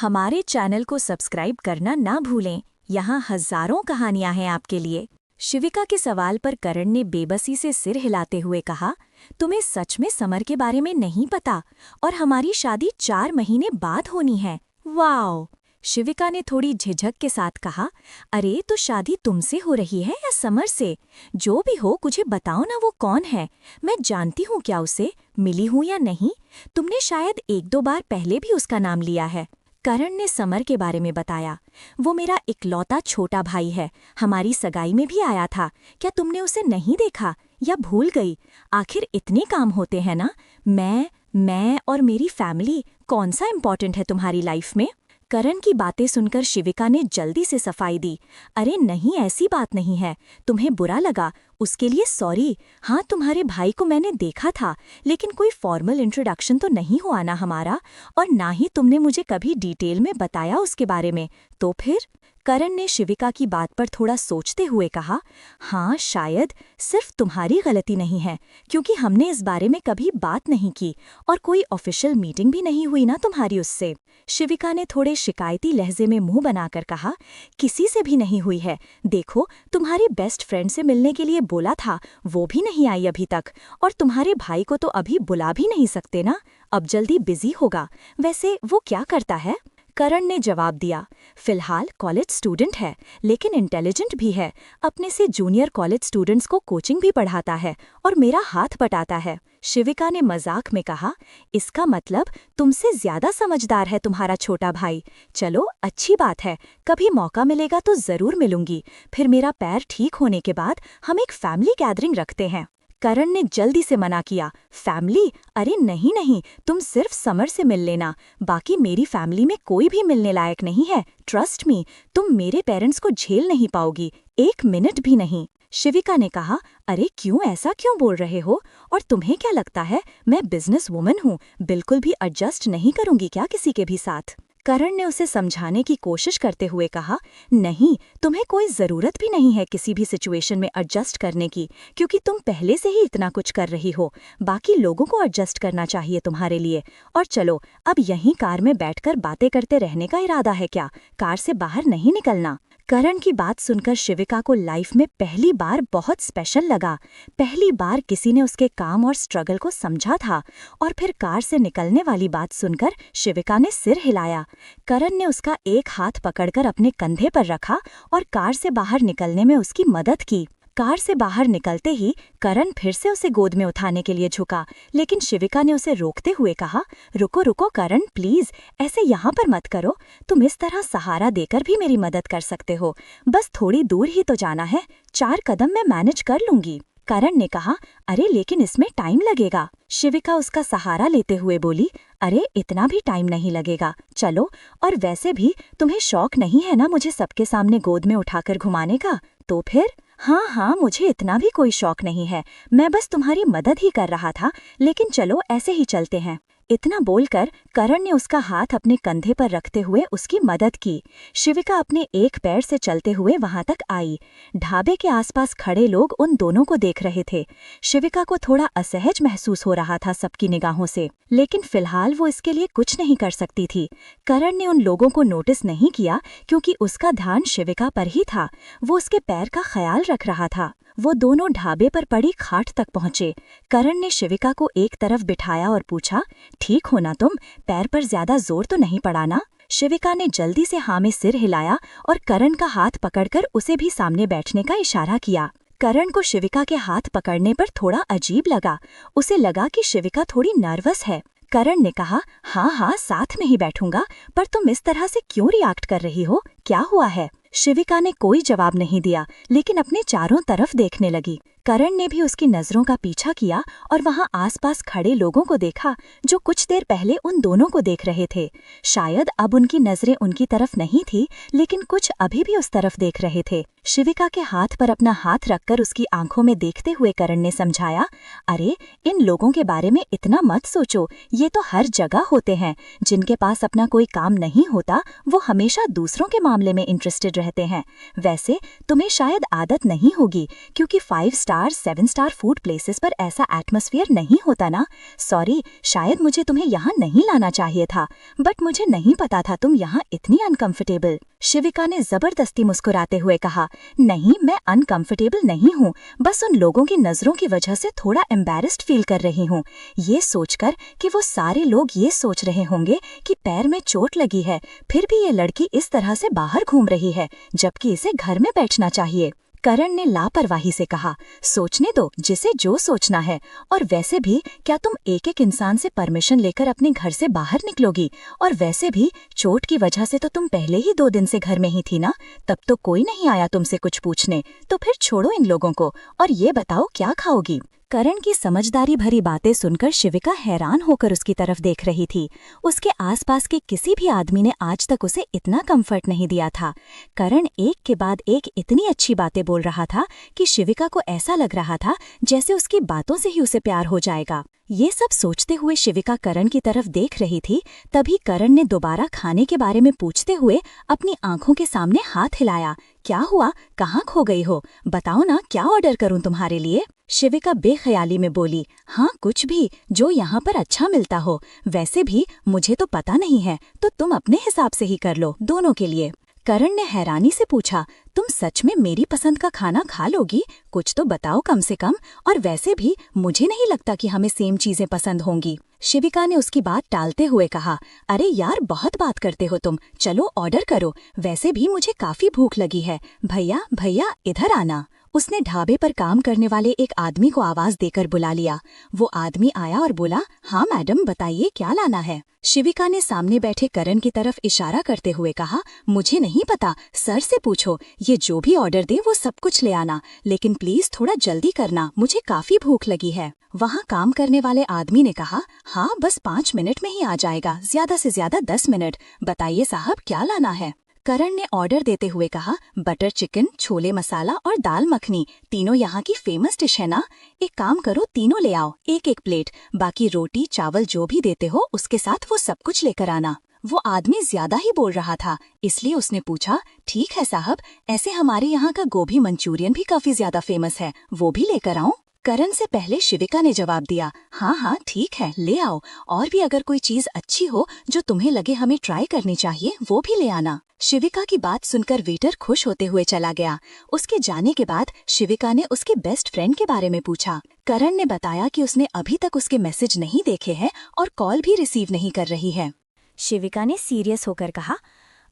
हमारे चैनल को सब्सक्राइब करना ना भूलें। यहाँ हजारों कहानियां हैं आपके लिए। शिविका के सवाल पर करण ने बेबसी से सिर हिलाते हुए कहा, तुम्हें सच में समर के बारे में नहीं पता और हमारी शादी 4 महीने बाद होनी है। वाओ! शिविका ने थोड़ी झिझक के साथ कहा, अरे तो शादी तुमसे हो रही है या समर से? जो भी हो मुझे बताओ ना, वो कौन है? मैं जानती हूँ क्या उसे? मिली हूँ या नहीं? तुमने शायद 1-2 बार पहले भी उसका नाम लिया है। करण ने समर के बारे में बताया। वो मेरा इकलौता छोटा भाई है, हमारी सगाई में भी आया था। क्या तुमने उसे नहीं देखा या भूल गई? आखिर इतने काम होते हैं ना। मैं और मेरी फैमिली, कौन सा इम्पोर्टेंट है तुम्हारी लाइफ में? करण की बातें सुनकर शिविका ने जल्दी से सफाई दी। अरे नहीं, ऐसी बात नहीं है। तुम्हें बुरा लगा, उसके लिए सॉरी। हाँ, तुम्हारे भाई को मैंने देखा था, लेकिन कोई फॉर्मल इंट्रोडक्शन तो नहीं हुआ ना हमारा, और ना ही तुमने मुझे कभी डिटेल में बताया उसके बारे में। तो फिर? करण ने शिविका की बात पर थोड़ा सोचते हुए कहा, हाँ शायद सिर्फ तुम्हारी गलती नहीं है, क्योंकि हमने इस बारे में कभी बात नहीं की और कोई ऑफिशियल मीटिंग भी नहीं हुई ना तुम्हारी उससे। शिविका ने थोड़े शिकायती लहजे में मुंह बनाकर कहा, किसी से भी नहीं हुई है। देखो, तुम्हारी बेस्ट फ्रेंड से मिलने के लिए बोला था, वो भी नहीं आई अभी तक, और तुम्हारे भाई को तो अभी बुला भी नहीं सकते ना, अब जल्दी बिजी होगा। वैसे वो क्या करता है? करण ने जवाब दिया, फिलहाल कॉलेज स्टूडेंट है, लेकिन इंटेलिजेंट भी है। अपने से जूनियर कॉलेज स्टूडेंट्स को कोचिंग भी पढ़ाता है और मेरा हाथ बटाता है। शिविका ने मजाक में कहा, इसका मतलब तुमसे ज्यादा समझदार है तुम्हारा छोटा भाई। चलो अच्छी बात है, कभी मौका मिलेगा तो जरूर मिलूंगी। फिर मेरा पैर ठीक होने के बाद हम एक फैमिली गैदरिंग रखते हैं। करण ने जल्दी से मना किया, फैमिली? अरे नहीं नहीं, तुम सिर्फ समर से मिल लेना, बाकी मेरी फैमिली में कोई भी मिलने लायक नहीं है। ट्रस्ट मी, तुम मेरे पेरेंट्स को झेल नहीं पाओगी, 1 मिनट भी नहीं। शिविका ने कहा, अरे क्यों, ऐसा क्यों बोल रहे हो? और तुम्हें क्या लगता है मैं बिजनेस वुमन हूँ? बिल्कुल भी एडजस्ट नहीं करूंगी क्या किसी के भी साथ? करण ने उसे समझाने की कोशिश करते हुए कहा, नहीं, तुम्हें कोई ज़रूरत भी नहीं है किसी भी सिचुएशन में एडजस्ट करने की, क्योंकि तुम पहले से ही इतना कुछ कर रही हो। बाकी लोगों को एडजस्ट करना चाहिए तुम्हारे लिए। और चलो, अब यहीं कार में बैठकर बातें करते रहने का इरादा है क्या? कार से बाहर नहीं निकलना। करण की बात सुनकर शिविका को लाइफ में पहली बार बहुत स्पेशल लगा। पहली बार किसी ने उसके काम और स्ट्रगल को समझा था। और फिर कार से निकलने वाली बात सुनकर शिविका ने सिर हिलाया। करण ने उसका एक हाथ पकड़कर अपने कंधे पर रखा और कार से बाहर निकलने में उसकी मदद की। कार से बाहर निकलते ही करण फिर से उसे गोद में उठाने के लिए झुका, लेकिन शिविका ने उसे रोकते हुए कहा, रुको रुको करण, प्लीज ऐसे यहाँ पर मत करो। तुम इस तरह सहारा देकर भी मेरी मदद कर सकते हो। बस थोड़ी दूर ही तो जाना है, 4 कदम मैं मैनेज कर लूंगी। करण ने कहा, अरे लेकिन इसमें टाइम लगेगा। शिविका उसका सहारा लेते हुए बोली, अरे इतना भी टाइम नहीं लगेगा, चलो। और वैसे भी तुम्हें शौक नहीं है ना मुझे सबके सामने गोद में उठाकर घुमाने का? तो फिर? हाँ, मुझे इतना भी कोई शौक नहीं है, मैं बस तुम्हारी मदद ही कर रहा था, लेकिन चलो ऐसे ही चलते हैं। इतना बोलकर करण ने उसका हाथ अपने कंधे पर रखते हुए उसकी मदद की। शिविका अपने एक पैर से चलते हुए वहां तक आई। ढाबे के आसपास खड़े लोग उन दोनों को देख रहे थे। शिविका को थोड़ा असहज महसूस हो रहा था सबकी निगाहों से, लेकिन फिलहाल वो इसके लिए कुछ नहीं कर सकती थी। करण ने उन लोगों को नोटिस नहीं किया, क्योंकि उसका ध्यान शिविका पर ही था। वो उसके पैर का ख्याल रख रहा था। वो दोनों ढाबे पर पड़ी खाट तक पहुंचे। करण ने शिविका को एक तरफ बिठाया और पूछा, ठीक हो ना तुम? पैर पर ज्यादा जोर तो नहीं पड़ा ना? शिविका ने जल्दी से हाँ में सिर हिलाया और करण का हाथ पकड़कर उसे भी सामने बैठने का इशारा किया। करण को शिविका के हाथ पकड़ने पर थोड़ा अजीब लगा। उसे लगा कि शिविका थोड़ी नर्वस है। करण ने कहा, हाँ साथ में ही बैठूंगा, पर तुम इस तरह से क्यों रिएक्ट कर रही हो? क्या हुआ है? शिविका ने कोई जवाब नहीं दिया, लेकिन अपने चारों तरफ देखने लगी। करण ने भी उसकी नजरों का पीछा किया और वहां आसपास खड़े लोगों को देखा, जो कुछ देर पहले उन दोनों को देख रहे थे। शायद अब उनकी नजरें उनकी तरफ नहीं थी, लेकिन कुछ अभी भी उस तरफ देख रहे थे। शिविका के हाथ पर अपना हाथ रखकर उसकी आंखों में देखते हुए करण ने समझाया, अरे इन लोगों के बारे में इतना मत सोचो, ये तो हर जगह होते हैं। जिनके पास अपना कोई काम नहीं होता, वो हमेशा दूसरों के मामले में इंटरेस्टेड रहते हैं। वैसे तुम्हें शायद आदत नहीं होगी, क्योंकि 5 star star 7 star food places पर ऐसा एटमॉस्फेयर नहीं होता ना। सॉरी, शायद मुझे तुम्हें यहाँ नहीं लाना चाहिए था, बट मुझे नहीं पता था तुम यहाँ इतनी अनकंफर्टेबल। शिविका ने जबरदस्ती मुस्कुराते हुए कहा, नहीं, मैं अनकंफर्टेबल नहीं हूँ, बस उन लोगों की नजरों की वजह से थोड़ा एम्बैरेस्ड फील कर रही हूँ, ये सोचकर कि वो सारे लोग ये सोच रहे होंगे कि पैर में चोट लगी है, फिर भी ये लड़की इस तरह से बाहर घूम रही है, जबकि इसे घर में बैठना चाहिए। करण ने लापरवाही से कहा, सोचने दो जिसे जो सोचना है, और वैसे भी क्या तुम एक एक इंसान से परमिशन लेकर अपने घर से बाहर निकलोगी? और वैसे भी चोट की वजह से तो तुम पहले ही 2 दिन से घर में ही थी ना, तब तो कोई नहीं आया तुमसे कुछ पूछने, तो फिर छोड़ो इन लोगों को और ये बताओ क्या खाओगी? करण की समझदारी भरी बातें सुनकर शिविका हैरान होकर उसकी तरफ देख रही थी। उसके आसपास के किसी भी आदमी ने आज तक उसे इतना कंफर्ट नहीं दिया था। करण एक के बाद एक इतनी अच्छी बातें बोल रहा था कि शिविका को ऐसा लग रहा था जैसे उसकी बातों से ही उसे प्यार हो जाएगा। ये सब सोचते हुए शिविका करण की तरफ देख रही थी, तभी करण ने दोबारा खाने के बारे में पूछते हुए अपनी आंखों के सामने हाथ हिलाया। क्या हुआ, कहाँ खो गई हो? बताओ ना, क्या ऑर्डर करूं तुम्हारे लिए? शिविका बेख्याली में बोली, हाँ कुछ भी जो यहाँ पर अच्छा मिलता हो, वैसे भी मुझे तो पता नहीं है, तो तुम अपने हिसाब से ही कर लो, दोनों के लिए। करण ने हैरानी से पूछा, तुम सच में मेरी पसंद का खाना खा लोगी? कुछ तो बताओ कम से कम, और वैसे भी मुझे नहीं लगता कि हमें सेम चीजें पसंद होंगी। शिविका ने उसकी बात टालते हुए कहा, अरे यार बहुत बात करते हो तुम, चलो ऑर्डर करो, वैसे भी मुझे काफी भूख लगी है। भैया भैया इधर आना। उसने ढाबे पर काम करने वाले एक आदमी को आवाज देकर बुला लिया। वो आदमी आया और बोला, हाँ मैडम बताइए क्या लाना है? शिविका ने सामने बैठे करण की तरफ इशारा करते हुए कहा, मुझे नहीं पता, सर से पूछो, ये जो भी ऑर्डर दे वो सब कुछ ले आना, लेकिन प्लीज थोड़ा जल्दी करना, मुझे काफी भूख लगी है। वहाँ काम करने वाले आदमी ने कहा, हाँ बस 5 मिनट में ही आ जाएगा, ज्यादा से ज्यादा 10 मिनट। बताइए साहब क्या लाना है? करण ने ऑर्डर देते हुए कहा, बटर चिकन, छोले मसाला और दाल मखनी, तीनों यहाँ की फेमस डिश है ना? एक काम करो, तीनों ले आओ, एक एक प्लेट, बाकी रोटी चावल जो भी देते हो उसके साथ वो सब कुछ लेकर आना। वो आदमी ज्यादा ही बोल रहा था, इसलिए उसने पूछा, ठीक है साहब, ऐसे हमारे यहाँ का गोभी मंचूरियन भी काफी ज्यादा फेमस है, वो भी लेकर आऊं? करण से पहले शिविका ने जवाब दिया, हाँ हाँ ठीक है ले आओ, और भी अगर कोई चीज अच्छी हो जो तुम्हें लगे हमें ट्राई करनी चाहिए वो भी ले आना। शिविका की बात सुनकर वेटर खुश होते हुए चला गया। उसके जाने के बाद शिविका ने उसके बेस्ट फ्रेंड के बारे में पूछा। करण ने बताया कि उसने अभी तक उसके मैसेज नहीं देखे हैं और कॉल भी रिसीव नहीं कर रही है। शिविका ने सीरियस होकर कहा,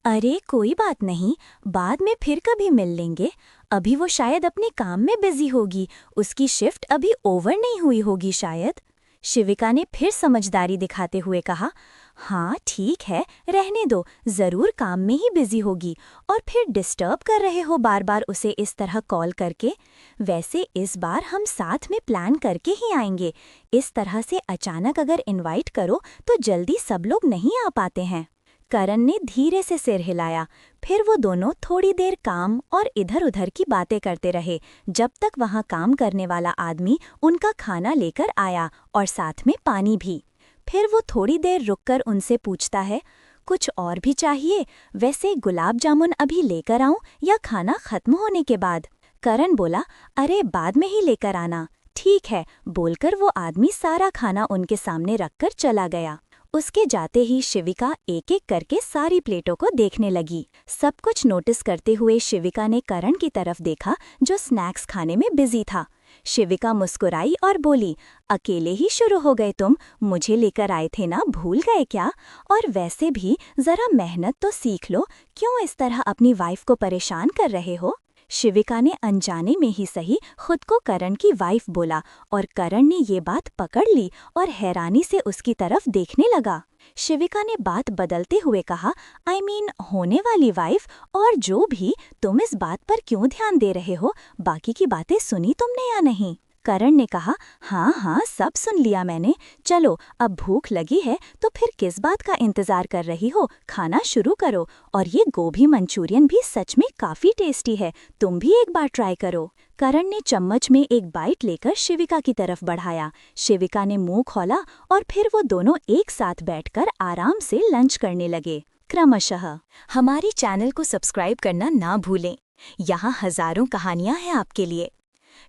अरे कोई बात नहीं, बाद में फिर कभी मिल लेंगे, अभी वो शायद अपने काम में बिजी होगी, उसकी शिफ्ट अभी ओवर नहीं हुई होगी शायद। शिविका ने फिर समझदारी दिखाते हुए कहा, हाँ ठीक है, रहने दो, जरूर काम में ही बिजी होगी, और फिर डिस्टर्ब कर रहे हो बार बार उसे इस तरह कॉल करके। वैसे इस बार हम साथ में प्लान करके ही आएंगे, इस तरह से अचानक अगर इनवाइट करो तो जल्दी सब लोग नहीं आ पाते हैं। करण ने धीरे से सिर हिलाया। फिर वो दोनों थोड़ी देर काम और इधर उधर की बातें करते रहे, जब तक वहाँ काम करने वाला आदमी उनका खाना लेकर आया और साथ में पानी भी। फिर वो थोड़ी देर रुककर उनसे पूछता है, कुछ और भी चाहिए? वैसे गुलाब जामुन अभी लेकर आऊं या खाना खत्म होने के बाद? करण बोला, अरे बाद में ही लेकर आना। ठीक है बोलकर वो आदमी सारा खाना उनके सामने रखकर चला गया। उसके जाते ही शिविका एक एक करके सारी प्लेटों को देखने लगी। सब कुछ नोटिस करते हुए शिविका ने करण की तरफ देखा जो स्नैक्स खाने में बिजी था। शिविका मुस्कुराई और बोली, अकेले ही शुरू हो गए तुम? मुझे लेकर आए थे ना, भूल गए क्या? और वैसे भी जरा मेहनत तो सीख लो, क्यों इस तरह अपनी वाइफ को परेशान कर रहे हो? शिविका ने अनजाने में ही सही खुद को करण की वाइफ बोला और करण ने ये बात पकड़ ली और हैरानी से उसकी तरफ देखने लगा। शिविका ने बात बदलते हुए कहा, आई मीन होने वाली वाइफ, और जो भी, तुम इस बात पर क्यों ध्यान दे रहे हो? बाकी की बातें सुनी तुमने या नहीं? करण ने कहा, हाँ हाँ सब सुन लिया मैंने, चलो अब भूख लगी है तो फिर किस बात का इंतजार कर रही हो, खाना शुरू करो। और ये गोभी मंचूरियन भी सच में काफी टेस्टी है, तुम भी एक बार ट्राई करो। करण ने चम्मच में एक बाइट लेकर शिविका की तरफ बढ़ाया। शिविका ने मुंह खोला और फिर वो दोनों एक साथ बैठकर आराम से लंच करने लगे। क्रमशः हमारे चैनल को सब्सक्राइब करना ना भूलें, यहाँ हजारों कहानियां हैं आपके लिए।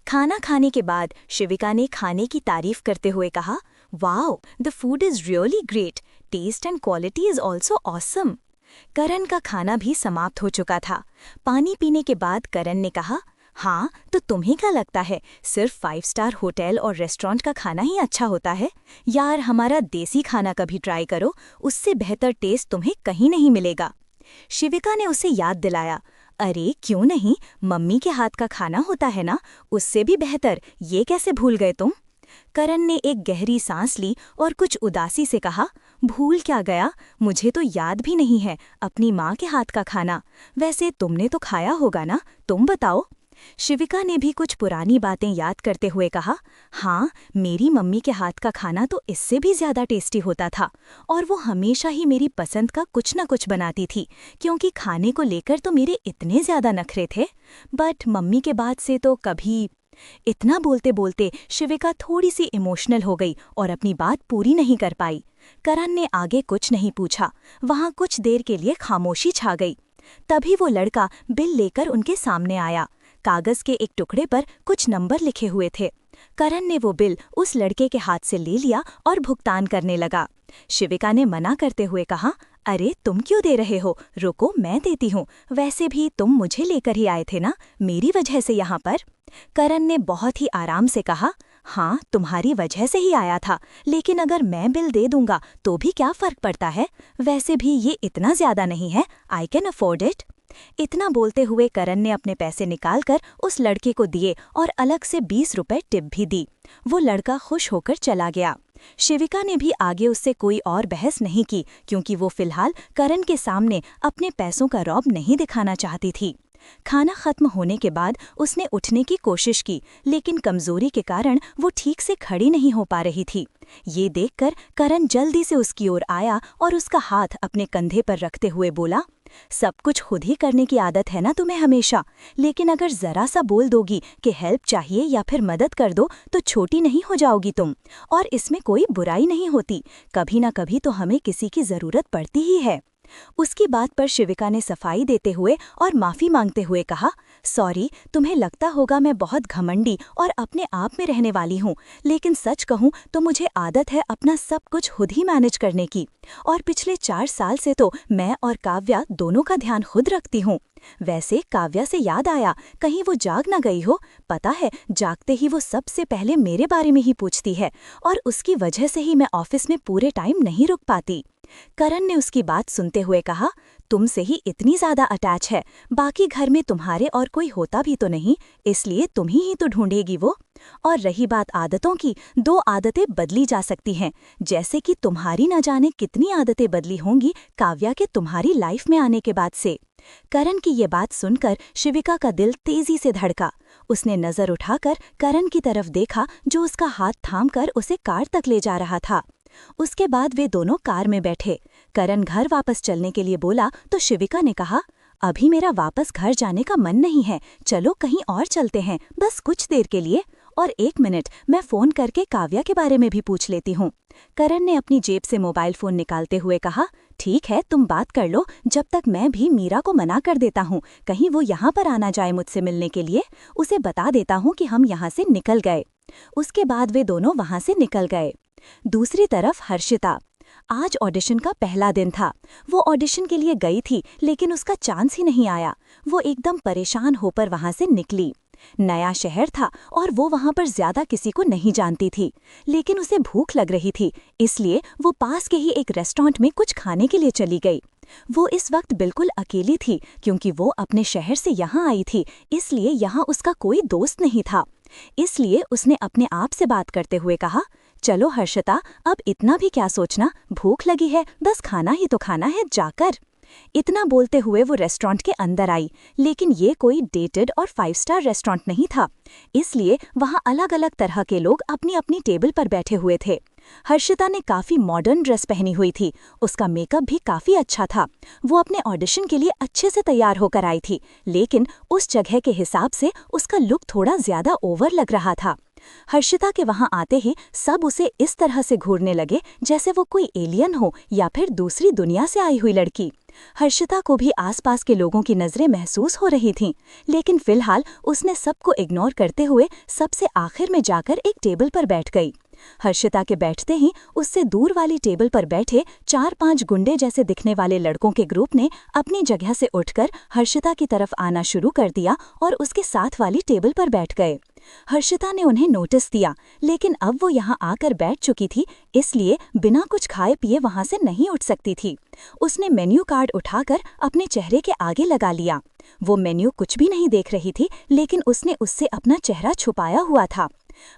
खाना खाने के बाद शिविका ने खाने की तारीफ करते हुए कहा, wow, the food is really great, taste and quality is also awesome. Karan का खाना भी समाप्त हो चुका था। पानी पीने के बाद करण ने कहा, हाँ, तो तुम्हें क्या लगता है सिर्फ 5 स्टार होटल और रेस्टोरेंट का खाना ही अच्छा होता है? यार, हमारा देसी खाना कभी ट्राई करो, उससे बेहतर टेस्ट तुम्हें कहीं नहीं मिलेगा। शिविका ने उसे याद दिलाया, अरे क्यों नहीं, मम्मी के हाथ का खाना होता है ना, उससे भी बेहतर, ये कैसे भूल गए तुम? करण ने एक गहरी सांस ली और कुछ उदासी से कहा, भूल क्या गया, मुझे तो याद भी नहीं है अपनी माँ के हाथ का खाना। वैसे तुमने तो खाया होगा ना, तुम बताओ। शिविका ने भी कुछ पुरानी बातें याद करते हुए कहा, हाँ, मेरी मम्मी के हाथ का खाना तो इससे भी ज़्यादा टेस्टी होता था, और वो हमेशा ही मेरी पसंद का कुछ न कुछ बनाती थी, क्योंकि खाने को लेकर तो मेरे इतने ज़्यादा नखरे थे। बट मम्मी के बाद से तो कभी। इतना बोलते बोलते शिविका थोड़ी सी इमोशनल हो गई और अपनी बात पूरी नहीं कर पाई। करण ने आगे कुछ नहीं पूछा। वहाँ कुछ देर के लिए खामोशी छा गई। तभी वो लड़का बिल लेकर उनके सामने आया। कागज के एक टुकड़े पर कुछ नंबर लिखे हुए थे। करण ने वो बिल उस लड़के के हाथ से ले लिया और भुगतान करने लगा। शिविका ने मना करते हुए कहा, अरे तुम क्यों दे रहे हो, रुको मैं देती हूँ, वैसे भी तुम मुझे लेकर ही आए थे ना, मेरी वजह से यहाँ पर। करण ने बहुत ही आराम से कहा, हाँ, तुम्हारी वजह से ही आया था, लेकिन अगर मैं बिल दे दूंगा तो भी क्या फर्क पड़ता है, वैसे भी ये इतना ज्यादा नहीं है, आई कैन अफोर्ड इट। इतना बोलते हुए करण ने अपने पैसे निकालकर उस लड़के को दिए और अलग से 20 रुपए टिप भी दी। वो लड़का खुश होकर चला गया। शिविका ने भी आगे उससे कोई और बहस नहीं की, क्योंकि वो फिलहाल करण के सामने अपने पैसों का रौब नहीं दिखाना चाहती थी। खाना खत्म होने के बाद उसने उठने की कोशिश की, लेकिन कमजोरी के कारण वो ठीक से खड़ी नहीं हो पा रही थी। ये देखकर करण जल्दी से उसकी ओर आया और उसका हाथ अपने कंधे पर रखते हुए बोला, सब कुछ खुद ही करने की आदत है ना तुम्हें हमेशा, लेकिन अगर जरा सा बोल दोगी कि हेल्प चाहिए या फिर मदद कर दो तो छोटी नहीं हो जाओगी तुम, और इसमें कोई बुराई नहीं होती, कभी ना कभी तो हमें किसी की जरूरत पड़ती ही है। उसकी बात पर शिविका ने सफाई देते हुए और माफी मांगते हुए कहा, सॉरी, तुम्हें लगता होगा मैं बहुत घमंडी और अपने आप में रहने वाली हूँ, लेकिन सच कहूँ तो मुझे आदत है अपना सब कुछ खुद ही मैनेज करने की, और पिछले 4 साल से तो मैं और काव्या दोनों का ध्यान खुद रखती हूँ। वैसे काव्या से याद आया, कहीं वो जाग ना गई हो, पता है जागते ही वो सबसे पहले मेरे बारे में ही पूछती है, और उसकी वजह से ही मैं ऑफिस में पूरे टाइम नहीं रुक पाती। करण ने उसकी बात सुनते हुए कहा, तुमसे ही इतनी ज्यादा अटैच है, बाकी घर में तुम्हारे और कोई होता भी तो नहीं, इसलिए तुम ही तो ढूंढेगी वो। और रही बात आदतों की, 2 आदतें बदली जा सकती हैं, जैसे कि तुम्हारी न जाने कितनी आदतें बदली होंगी काव्या के तुम्हारी लाइफ में आने के बाद से। करण की ये बात सुनकर शिविका का दिल तेजी से धड़का। उसने नजर उठाकर करण की तरफ देखा, जो उसका हाथ थामकर उसे कार तक ले जा रहा था। उसके बाद वे दोनों कार में बैठे। करण घर वापस चलने के लिए बोला तो शिविका ने कहा, अभी मेरा वापस घर जाने का मन नहीं है, चलो कहीं और चलते हैं, बस कुछ देर के लिए, और 1 मिनट मैं फ़ोन करके काव्या के बारे में भी पूछ लेती हूँ। करण ने अपनी जेब से मोबाइल फ़ोन निकालते हुए कहा, ठीक है, तुम बात कर लो, जब तक मैं भी मीरा को मना कर देता हूँ, कहीं वो यहाँ पर आना जाए मुझसे मिलने के लिए, उसे बता देता हूँ कि हम यहाँ से निकल गए। उसके बाद वे दोनों वहाँ से निकल गए। दूसरी तरफ हर्षिता। आज ऑडिशन का पहला दिन था। वो ऑडिशन के लिए गई थी, लेकिन उसका चांस ही नहीं आया। वो एकदम परेशान होकर वहाँ से निकली। नया शहर था और वो वहाँ पर ज्यादा किसी को नहीं जानती थी, लेकिन उसे भूख लग रही थी, इसलिए वो पास के ही एक रेस्टोरेंट में कुछ खाने के लिए चली गई। वो इस वक्त बिल्कुल अकेली थी, क्योंकि वो अपने शहर से यहाँ आई थी, इसलिए यहाँ उसका कोई दोस्त नहीं था। इसलिए उसने अपने आप से बात करते हुए कहा, चलो हर्षिता, अब इतना भी क्या सोचना, भूख लगी है, बस खाना ही तो खाना है, जाकर। इतना बोलते हुए वो रेस्टोरेंट के अंदर आई, लेकिन ये कोई डेटेड और 5 स्टार रेस्टोरेंट नहीं था, इसलिए वहाँ अलग अलग तरह के लोग अपनी अपनी टेबल पर बैठे हुए थे। हर्षिता ने काफी मॉडर्न ड्रेस पहनी हुई थी, उसका मेकअप भी काफी अच्छा था। वो अपने ऑडिशन के लिए अच्छे से तैयार होकर आई थी, लेकिन उस जगह के हिसाब से उसका लुक थोड़ा ज्यादा ओवर लग रहा था। हर्षिता के वहां आते ही सब उसे इस तरह से घूरने लगे जैसे वो कोई एलियन हो या फिर दूसरी दुनिया से आई हुई लड़की। हर्षिता को भी आसपास के लोगों की नजरें महसूस हो रही थीं, लेकिन फिलहाल उसने सबको इग्नोर करते हुए सबसे आखिर में जाकर एक टेबल पर बैठ गई। हर्षिता के बैठते ही उससे दूर वाली टेबल पर बैठे 4-5 गुंडे जैसे दिखने वाले लड़कों के ग्रुप ने अपनी जगह से उठकर हर्षिता की तरफ आना शुरू कर दिया और उसके साथ वाली टेबल पर बैठ गए। हर्षिता ने उन्हें नोटिस दिया, लेकिन अब वो यहाँ आकर बैठ चुकी थी, इसलिए बिना कुछ खाए पिए वहां से नहीं उठ सकती थी। उसने मेन्यू कार्ड उठाकर अपने चेहरे के आगे लगा लिया। वो मेन्यू कुछ भी नहीं देख रही थी, लेकिन उसने उससे अपना चेहरा छुपाया हुआ था।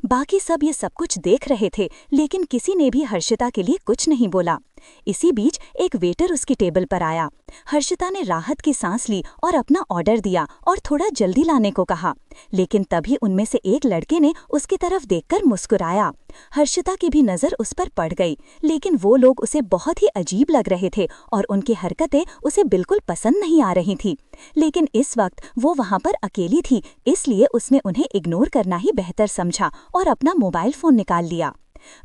बाकी सब ये सब कुछ देख रहे थे, लेकिन किसी ने भी हर्षिता के लिए कुछ नहीं बोला। इसी बीच एक वेटर उसकी टेबल पर आया। हर्षिता ने राहत की सांस ली और अपना ऑर्डर दिया और थोड़ा जल्दी लाने को कहा, लेकिन तभी उनमें से एक लड़के ने उसकी तरफ देखकर मुस्कुराया। हर्षिता की भी नज़र उस पर पड़ गई, लेकिन वो लोग उसे बहुत ही अजीब लग रहे थे और उनकी हरकतें उसे बिल्कुल पसंद नहीं आ रही थी। लेकिन इस वक्त वो वहाँ पर अकेली थी, इसलिए उसने उन्हें इग्नोर करना ही बेहतर समझा और अपना मोबाइल फ़ोन निकाल लिया।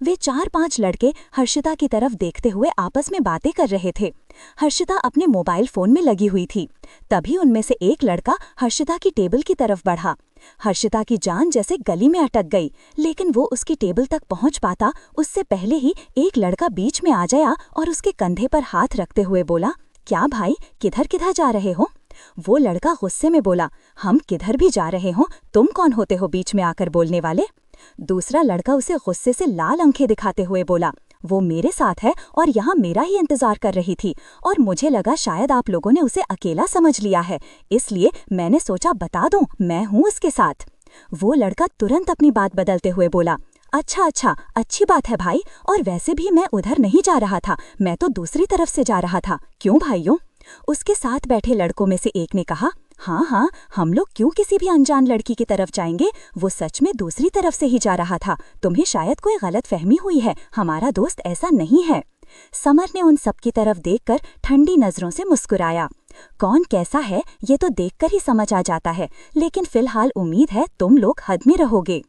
वे 4-5 लड़के हर्षिता की तरफ देखते हुए आपस में बातें कर रहे थे। हर्षिता अपने मोबाइल फ़ोन में लगी हुई थी। तभी उनमें से एक लड़का हर्षिता की टेबल की तरफ बढ़ा। हर्षिता की जान जैसे गली में अटक गई, लेकिन वो उसकी टेबल तक पहुंच पाता उससे पहले ही एक लड़का बीच में आ गया और उसके कंधे पर हाथ रखते हुए बोला, क्या भाई, किधर किधर जा रहे हो? वो लड़का गुस्से में बोला, हम किधर भी जा रहे हो, तुम कौन होते हो बीच में आकर बोलने वाले? दूसरा लड़का उसे गुस्से से लाल आंखें दिखाते हुए बोला, वो मेरे साथ है और यहाँ मेरा ही इंतजार कर रही थी और मुझे लगा शायद आप लोगों ने उसे अकेला समझ लिया है, इसलिए मैंने सोचा बता दूं, मैं हूँ उसके साथ। वो लड़का तुरंत अपनी बात बदलते हुए बोला, अच्छा, अच्छी बात है भाई, और वैसे भी मैं उधर नहीं जा रहा था, मैं तो दूसरी तरफ से जा रहा था। क्यों भाइयों? उसके साथ बैठे लड़कों में से एक ने कहा, हाँ, हम लोग क्यों किसी भी अनजान लड़की की तरफ जाएंगे, वो सच में दूसरी तरफ से ही जा रहा था, तुम्हें शायद कोई गलत फहमी हुई है, हमारा दोस्त ऐसा नहीं है। समर ने उन सब की तरफ देखकर ठंडी नजरों से मुस्कुराया। कौन कैसा है ये तो देखकर ही समझ आ जाता है, लेकिन फिलहाल उम्मीद है तुम लोग हद में रहोगे।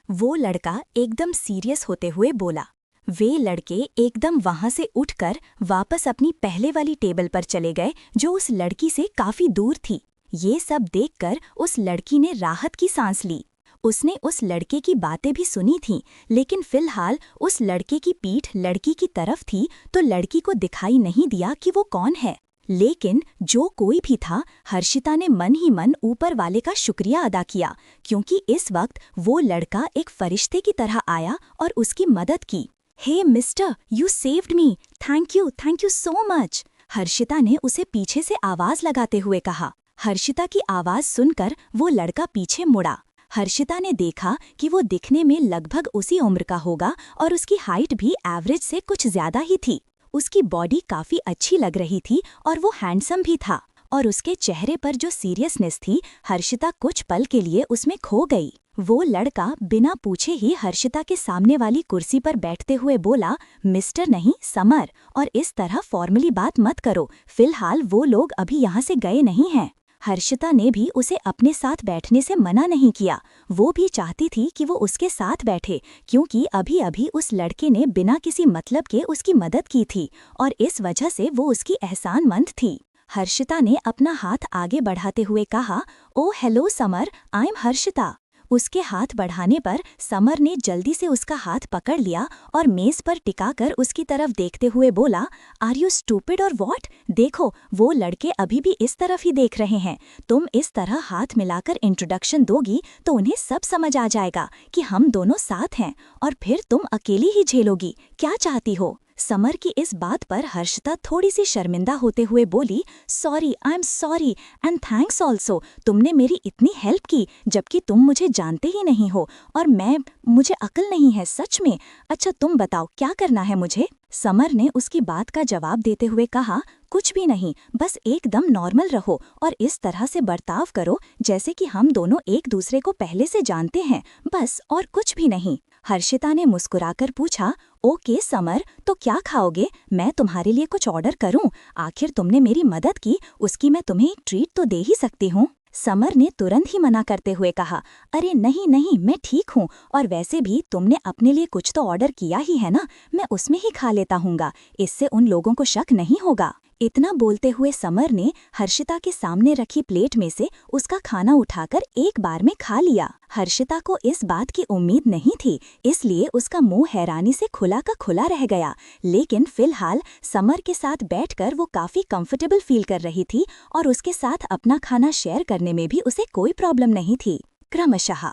वो लड़का एकदम सीरियस होते हुए बोला। वे लड़के एकदम वहां से उठकर वापस अपनी पहले वाली टेबल पर चले गए, जो उस लड़की से काफी दूर थी। ये सब देखकर उस लड़की ने राहत की सांस ली। उसने उस लड़के की बातें भी सुनी थीं, लेकिन फिलहाल उस लड़के की पीठ लड़की की तरफ थी, तो लड़की को दिखाई नहीं दिया कि वो कौन है। लेकिन जो कोई भी था, हर्षिता ने मन ही मन ऊपर वाले का शुक्रिया अदा किया, क्योंकि इस वक्त वो लड़का एक फरिश्ते की तरह आया और उसकी मदद की। Hey mister, you saved me, thank you so much, Harshita ने उसे पीछे से आवाज लगाते हुए कहा। हर्षिता की आवाज सुनकर वो लड़का पीछे मुड़ा। हर्षिता ने देखा कि वो दिखने में लगभग उसी उम्र का होगा और उसकी हाइट भी एवरेज से कुछ ज्यादा ही थी। उसकी बॉडी काफी अच्छी लग रही थी और वो हैंडसम भी था, और उसके चेहरे पर जो सीरियसनेस थी, हर्षिता कुछ पल के लिए उसमें खो गई। वो लड़का बिना पूछे ही हर्षिता के सामने वाली कुर्सी पर बैठते हुए बोला, मिस्टर नहीं समर, और इस तरह फॉर्मली बात मत करो, फिलहाल वो लोग अभी यहाँ से गए नहीं हैं। हर्षिता ने भी उसे अपने साथ बैठने से मना नहीं किया। वो भी चाहती थी कि वो उसके साथ बैठे, क्योंकि अभी अभी उस लड़के ने बिना किसी मतलब के उसकी मदद की थी और इस वजह से वो उसकी एहसानमंद थी। हर्षिता ने अपना हाथ आगे बढ़ाते हुए कहा, oh hello Samar, I am Harshita. उसके हाथ बढ़ाने पर समर ने जल्दी से उसका हाथ पकड़ लिया और मेज पर टिकाकर उसकी तरफ देखते हुए बोला, आर यू स्टूपिड और व्हाट? देखो, वो लड़के अभी भी इस तरफ ही देख रहे हैं। तुम इस तरह हाथ मिलाकर इंट्रोडक्शन दोगी तो उन्हें सब समझ आ जाएगा कि हम दोनों साथ हैं, और फिर तुम अकेली ही झेलोगी। क्या चाहती हो? समर की इस बात पर हर्षिता थोड़ी सी शर्मिंदा होते हुए बोली, sorry, I am sorry and thanks also, तुमने मेरी इतनी हेल्प की जबकि तुम मुझे जानते ही नहीं हो, और मुझे अक्ल नहीं है सच में। अच्छा तुम बताओ क्या करना है मुझे? समर ने उसकी बात का जवाब देते हुए कहा, कुछ भी नहीं, बस एकदम नॉर्मल रहो और इस तरह से बर्ताव करो जैसे कि हम दोनों एक दूसरे को पहले से जानते हैं, बस, और कुछ भी नहीं। हर्षिता ने मुस्कुराकर पूछा, ओके समर, तो क्या खाओगे? मैं तुम्हारे लिए कुछ ऑर्डर करूं? आखिर तुमने मेरी मदद की, उसकी मैं तुम्हें एक ट्रीट तो दे ही सकती हूँ। समर ने तुरंत ही मना करते हुए कहा, अरे नहीं, मैं ठीक हूँ, और वैसे भी तुमने अपने लिए कुछ तो ऑर्डर किया ही है ना, मैं उसमें ही खा लेता हूँगा, इससे उन लोगों को शक नहीं होगा। इतना बोलते हुए समर ने हर्षिता के सामने रखी प्लेट में से उसका खाना उठाकर एक बार में खा लिया। हर्षिता को इस बात की उम्मीद नहीं थी, इसलिए उसका मुंह हैरानी से खुला का खुला रह गया। लेकिन फिलहाल समर के साथ बैठकर वो काफी कंफर्टेबल फील कर रही थी और उसके साथ अपना खाना शेयर करने में भी उसे कोई प्रॉब्लम नहीं थी। क्रमशः